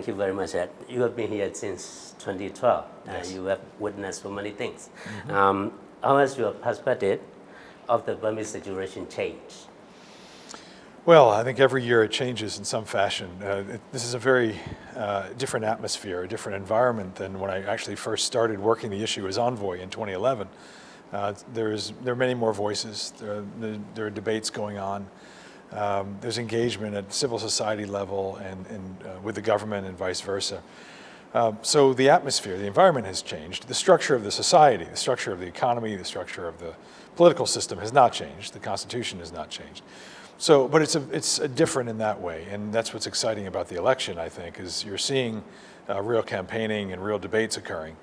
thank you very much. You have been here since 2012. Yes. You have witnessed so many things. How has your perspective of the Burmese situation changed? Well, I think every year it changes in some fashion. This is a very different atmosphere, a different environment than when I actually first started working the issue as envoy in 2011. There are many more voices. There are debates going on. There's engagement at civil society level and with the government and vice versa. So the atmosphere, the environment has changed. The structure of the society, the structure of the economy, the structure of the political system has not changed. The Constitution has not changed. So, but it's different in that way, and that's what's exciting about the election, I think, is you're seeing real campaigning and real debates occurring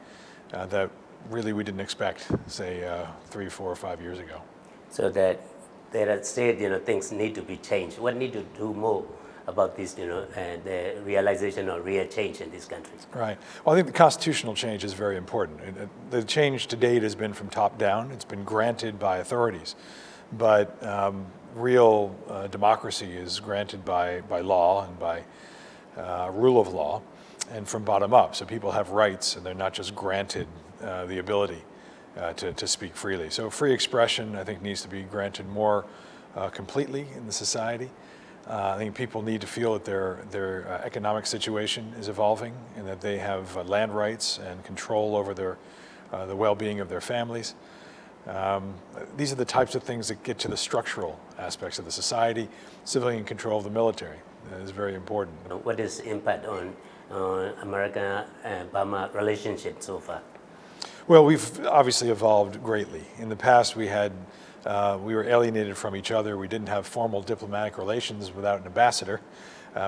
that really we didn't expect, say, 3, 4, or 5 years ago. So that there are said, things need to be changed. What need to do more about this, the realization or real change in this country? Right. Well, I think the constitutional change is very important. The change to date has been from top down. It's been granted by authorities, but real democracy is granted by law and by rule of law and from bottom up. So people have rights and they're not just granted the ability to speak freely. So free expression, I think, needs to be granted more completely in the society. I think people need to feel that their economic situation is evolving and that they have land rights and control over the well-being of their families. These are the types of things that get to the structural aspects of the society. Civilian control of the military is very important. What is the impact on America and Burma relationship so far? Well, we've obviously evolved greatly. In the past, we were alienated from each other. We didn't have formal diplomatic relations without an ambassador.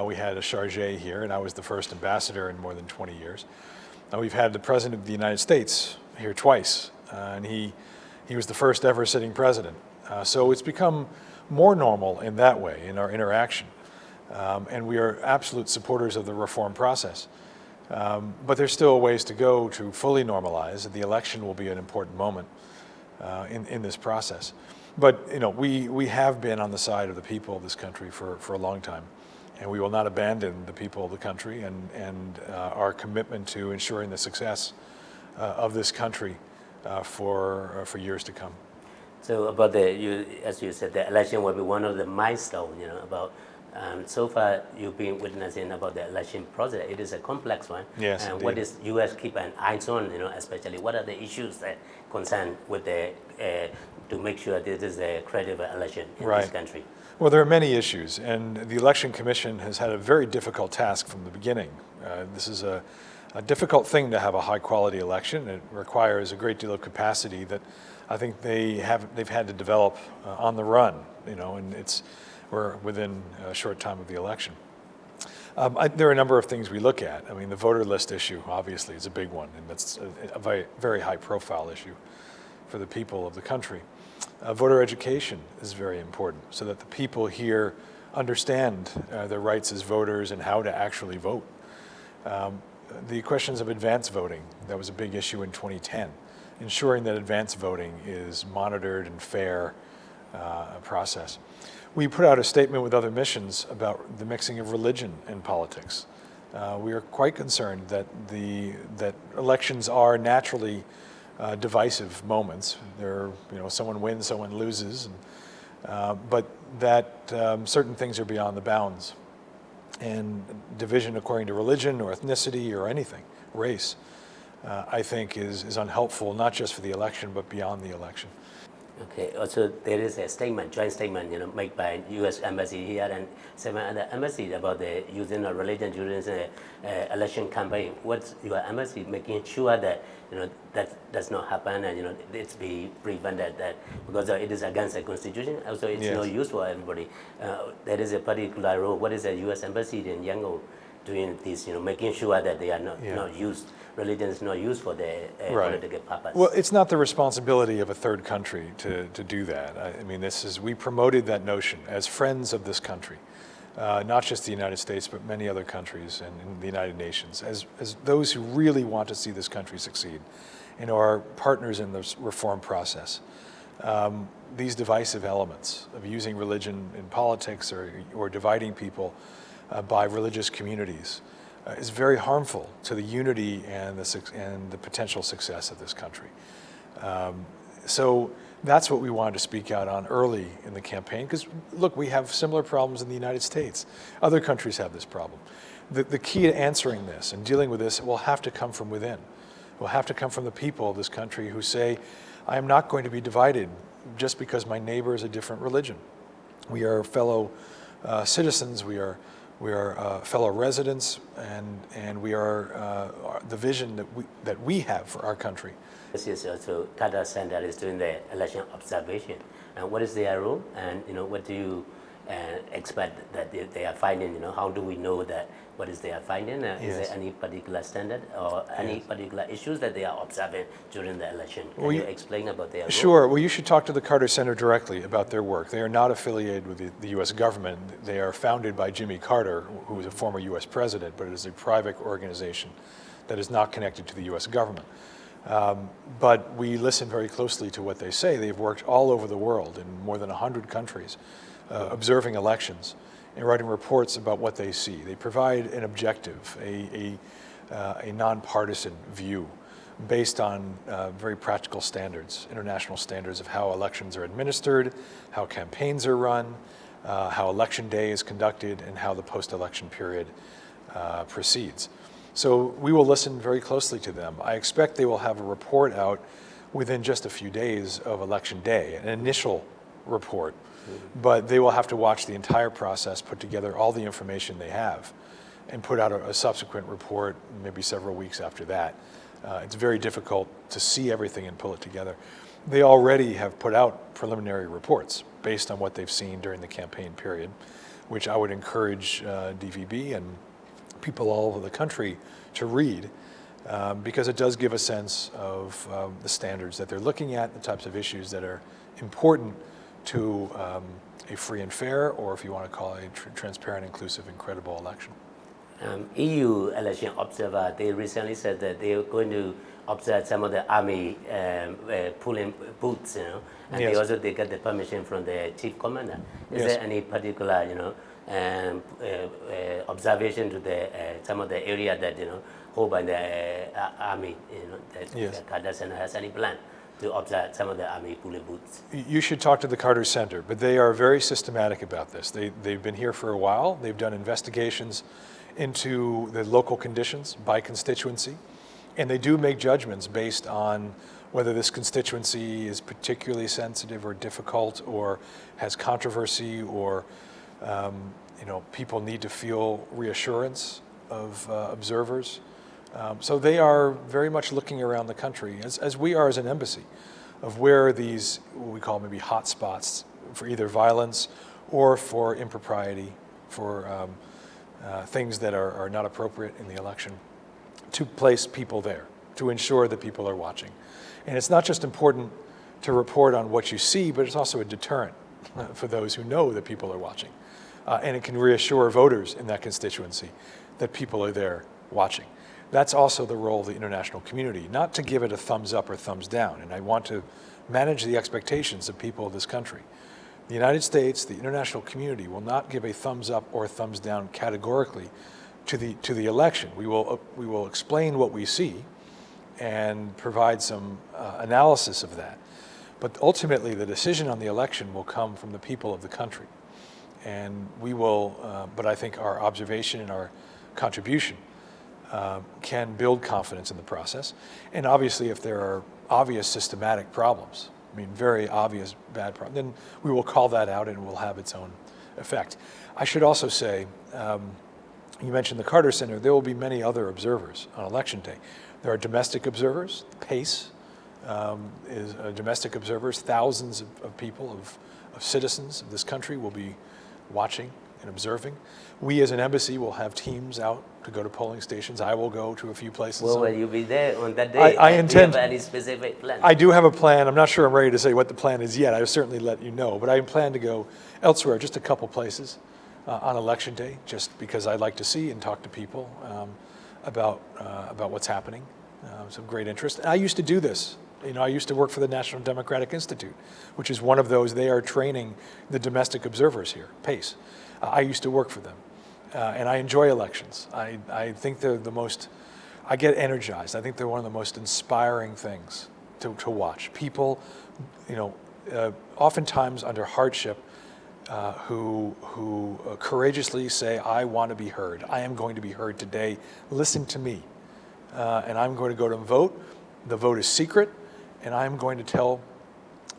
We had a chargé here, and I was the first ambassador in more than 20 years. We've had the President of the United States here twice, and he was the first ever sitting president. So it's become more normal in that way, in our interaction. And we are absolute supporters of the reform process. But there's still a ways to go to fully normalize. The election will be an important moment in this process. But we have been on the side of the people of this country for a long time. And we will not abandon the people of the country and our commitment to ensuring the success of this country for years to come. So about as you said, the election will be one of the milestones, about so far you've been witnessing about the election process. It is a complex one. Yes, and what is U.S. keep an eye on, especially what are the issues that concern with to make sure this is a credible election in this country? Well, there are many issues, and the Election Commission has had a very difficult task from the beginning. This is a difficult thing to have a high-quality election. It requires a great deal of capacity that I think they've had to develop on the run, and we're within a short time of the election. There are a number of things we look at. I mean, the voter list issue, obviously, is a big one, and that's a very, very high-profile issue for the people of the country. Voter education is very important so that the people here understand their rights as voters and how to actually vote. The questions of advance voting, that was a big issue in 2010. Ensuring that advance voting is monitored and fair process. We put out a statement with other missions about the mixing of religion and politics. We are quite concerned that elections are naturally divisive moments. Someone wins, someone loses, but that certain things are beyond the bounds. And division according to religion or ethnicity or anything, race, I think is unhelpful, not just for the election, but beyond the election. Okay, also there is a joint statement, made by U.S. Embassy here and 7 other embassies about the using of religion during the election campaign. What's your embassy making sure that, that does not happen and, it's be prevented that because it is against the Constitution. Also, it's no use for everybody. There is a particular role. What is the U.S. Embassy in Yangon doing this, making sure that they are not used, religion is not used for the political purpose? Well, it's not the responsibility of a third country to do that. I mean, we promoted that notion as friends of this country, not just the United States, but many other countries and the United Nations, as those who really want to see this country succeed and are partners in the reform process. These divisive elements of using religion in politics or dividing people by religious communities is very harmful to the unity and the potential success of this country. So that's what we wanted to speak out on early in the campaign, because look, we have similar problems in the United States. Other countries have this problem. The key to answering this and dealing with this will have to come from within. It will have to come from the people of this country who say, I am not going to be divided just because my neighbor is a different religion. We are fellow citizens, we are fellow residents, and we are the vision that we have for our country. This is also Carter Center is doing the election observation. And what is their role? And what do you expect that they are finding? How do we know that what is they are finding? Is there any particular standard or any particular issues that they are observing during the election? Can you explain about their role? Sure. Well, you should talk to the Carter Center directly about their work. They are not affiliated with the U.S. government. They are founded by Jimmy Carter, who was a former U.S. president, but it is a private organization that is not connected to the U.S. government. But we listen very closely to what they say. They've worked all over the world in more than 100 countries, observing elections and writing reports about what they see. They provide an objective, a nonpartisan view based on very practical standards, international standards of how elections are administered, how campaigns are run, how election day is conducted, and how the post-election period proceeds. So we will listen very closely to them. I expect they will have a report out within just a few days of election day, an initial report. But they will have to watch the entire process, put together all the information they have, and put out a subsequent report maybe several weeks after that. It's very difficult to see everything and pull it together. They already have put out preliminary reports based on what they've seen during the campaign period, which I would encourage DVB and people all over the country to read, because it does give a sense of the standards that they're looking at, the types of issues that are important to a free and fair, or if you want to call it a transparent, inclusive, and credible election. EU election observer, they recently said that they are going to observe some of the army polling booths, and Yes. they get the permission from the chief commander. Is Yes. there any particular, observation to the some of the area that hold by the army? That Yes. Carter Center has any plan to observe some of the army polling booths? You should talk to the Carter Center, but they are very systematic about this. They've been here for a while. They've done investigations into the local conditions by constituency, and they do make judgments based on whether this constituency is particularly sensitive or difficult or has controversy, or people need to feel reassurance of observers. So they are very much looking around the country, as we are as an embassy, of where these, what we call maybe hot spots for either violence or for impropriety, for things that are not appropriate in the election, to place people there, to ensure that people are watching. And it's not just important to report on what you see, but it's also a deterrent for those who know that people are watching. And it can reassure voters in that constituency that people are there watching. That's also the role of the international community, not to give it a thumbs up or thumbs down. And I want to manage the expectations of people of this country. The United States, the international community, will not give a thumbs up or thumbs down categorically to the election. We will explain what we see and provide some analysis of that. But ultimately, the decision on the election will come from the people of the country. And we will, but I think our observation and our contribution can build confidence in the process. And obviously, if there are obvious systematic problems, very obvious bad problems, then we will call that out and it will have its own effect. I should also say, you mentioned the Carter Center, there will be many other observers on election day. There are domestic observers. PACE is domestic observers. Thousands of people, of citizens of this country will be watching and observing. We as an embassy will have teams out to go to polling stations. I will go to a few places. Well, will you be there on that day? I intend. Do you have any specific plan? I do have a plan. I'm not sure I'm ready to say what the plan is yet. I'll certainly let you know. But I plan to go elsewhere, just a couple places on election day, just because I'd like to see and talk to people about what's happening. Some great interest. And I used to do this. I used to work for the National Democratic Institute, which is one of those. They are training the domestic observers here, PACE. I used to work for them. and I enjoy elections. I think they're the most, I get energized. I think they're one of the most inspiring things to watch. People, oftentimes under hardship, who courageously say, I want to be heard. I am going to be heard today. Listen to me. And I'm going to go to vote. The vote is secret, and I'm going to tell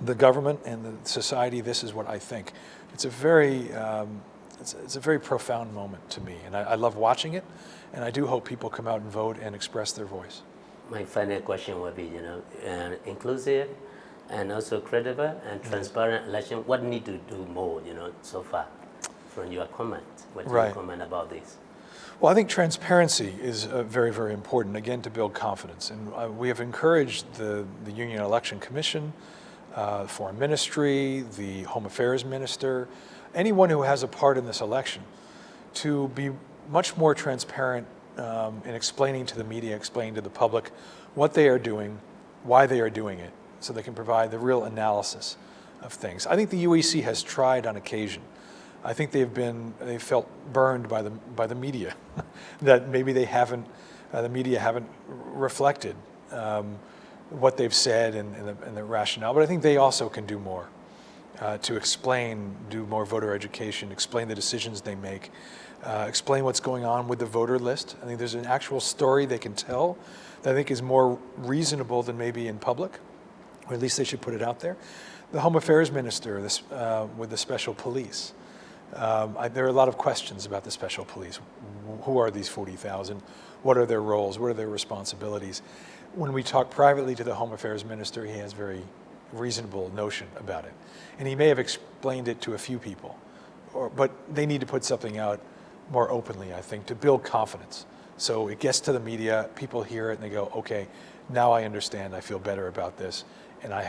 the government and the society this is what I think. It's a very profound moment to me, and I love watching it, and I do hope people come out and vote and express their voice. My final question would be, inclusive and also credible and transparent election. What need to do more, so far, from your comment? What do you comment about this? Well, I think transparency is very, very important, again, to build confidence. And we have encouraged the Union Election Commission, Foreign Ministry, the Home Affairs Minister, anyone who has a part in this election to be much more transparent in explaining to the media, explaining to the public what they are doing, why they are doing it, so they can provide the real analysis of things. I think the UEC has tried on occasion. I think they felt burned by the media, that maybe the media haven't reflected what they've said and the rationale. But I think they also can do more to explain, do more voter education, explain the decisions they make, explain what's going on with the voter list. I think there's an actual story they can tell that I think is more reasonable than maybe in public, or at least they should put it out there. The Home Affairs Minister with the special police. There are a lot of questions about the special police. Who are these 40,000? What are their roles? What are their responsibilities? When we talk privately to the Home Affairs Minister, he has very reasonable notion about it. And he may have explained it to a few people, but they need to put something out more openly, I think, to build confidence. So it gets to the media, people hear it and they go, okay, now I understand, I feel better about this, and I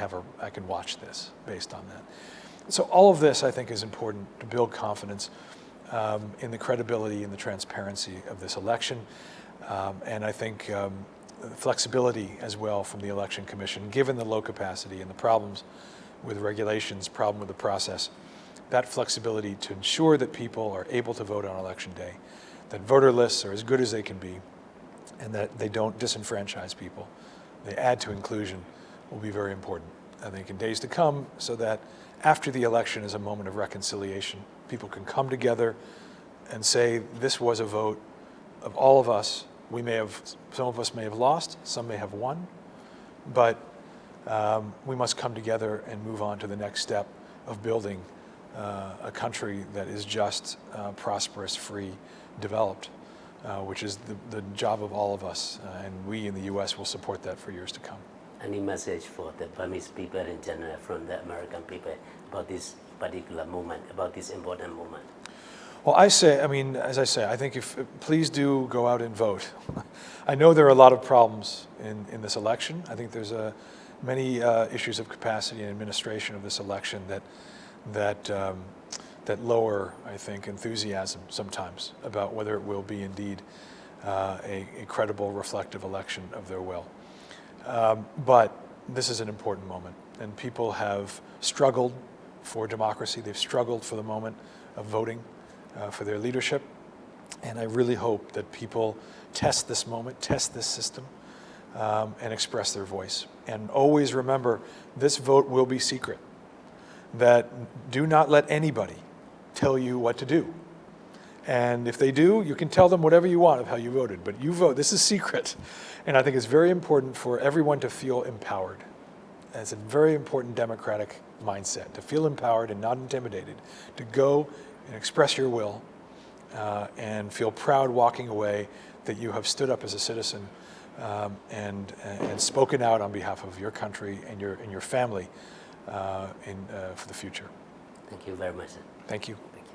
can watch this based on that. So all of this, I think, is important to build confidence in the credibility and the transparency of this election. And I think flexibility as well from the Election Commission, given the low capacity and the problems with regulations, problem with the process, that flexibility to ensure that people are able to vote on election day, that voter lists are as good as they can be, and that they don't disenfranchise people. They add to inclusion will be very important, I think, in days to come, so that after the election is a moment of reconciliation. People can come together and say, this was a vote of all of us. Some of us may have lost, some may have won, but we must come together and move on to the next step of building a country that is just, prosperous, free, developed, which is the job of all of us. And we in the U.S. will support that for years to come. Any message for the Burmese people in general from the American people about this particular moment, about this important moment? Well, as I say, I think please do go out and vote. I know there are a lot of problems in this election. I think there's many issues of capacity and administration of this election that lower, I think, enthusiasm sometimes about whether it will be indeed a credible, reflective election of their will. But this is an important moment, and people have struggled for democracy. They've struggled for the moment of voting for their leadership, and I really hope that people test this moment, test this system, and express their voice. And always remember, this vote will be secret. That do not let anybody tell you what to do. And if they do, you can tell them whatever you want of how you voted, but you vote. This is secret. And I think it's very important for everyone to feel empowered. And it's a very important democratic mindset, to feel empowered and not intimidated, to go and express your will and feel proud walking away that you have stood up as a citizen and spoken out on behalf of your country and your family for the future. Thank you very much. Thank you. Thank you.